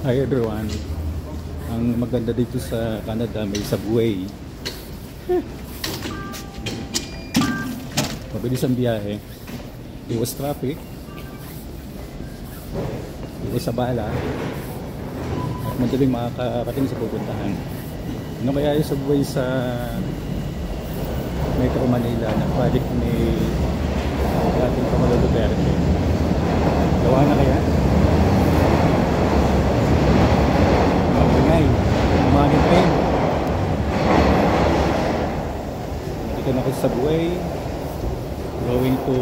Hi everyone. Ang maganda dito sa Canada, may subway. Mabilis ang biyahe. Iwas traffic. Iwas sa bala. At madaling makakarating sa pupuntahan. Ano kaya yung subway sa Metro Manila na project ni dating Pangulo Duterte? Gawa na kaya? Money train. Dito na ako sa subway going to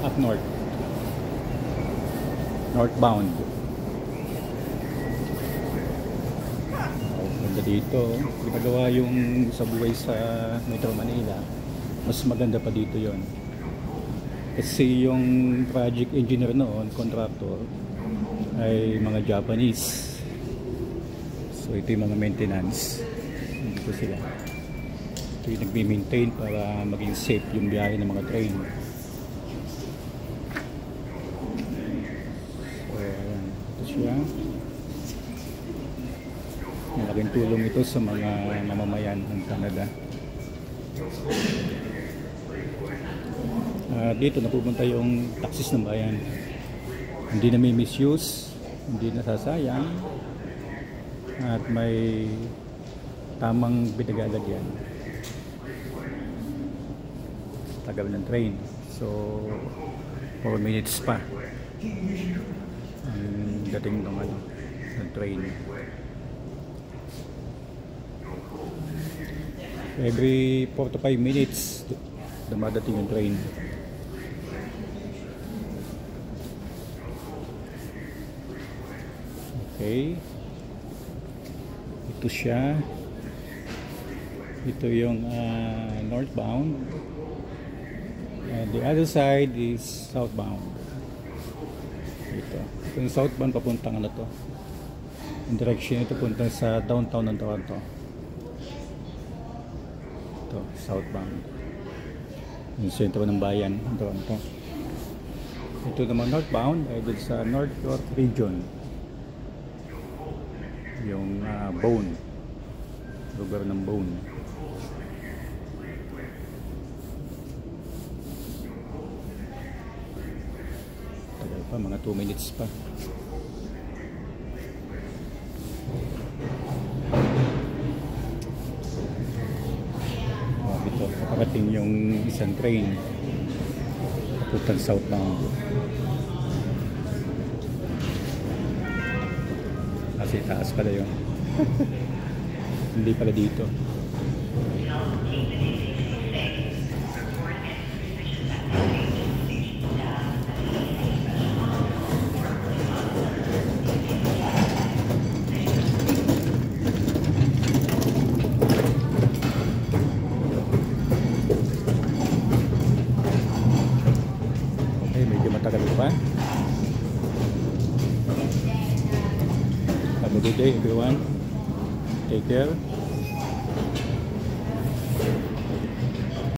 up north, northbound. Ganda dito. Ginagawa yung subway sa Metro Manila. Mas maganda pa dito yon. Kasi yung project engineer noon, contractor, ay mga Japanese. So ito yung mga maintenance. Dito sila. Ito yung nagme-maintain para maging safe yung biyahe ng mga train. So ayan. Ito siya. Malaking tulong ito sa mga mamamayan ng Canada. Dito napupunta yung taxis ng bayan. Hindi na may misuse, hindi nasasayang, at may tamang binagalagyan. Tagal ng train. So 4 minutes pa ang dating ng train. Every 4 to 5 minutes dumadating yung train. Okay. Ito siya. Ito yung northbound. And the other side is southbound. Ito. Ito yung southbound papuntang ano to. Yung direction ito punta sa downtown ng Toronto. Ito, southbound. Yung sentro ng bayan ng Toronto. Ito naman northbound ay dito sa North York region. Yung Bowen, lugar ng Bowen. Tagal pa, mga 2 minutes pa. Ito, nakarating yung isang train papuntang southbound. Kasi taas pala yun. Hindi pala dito. Okay, medyo matagal pa. Have a good day everyone. Take care.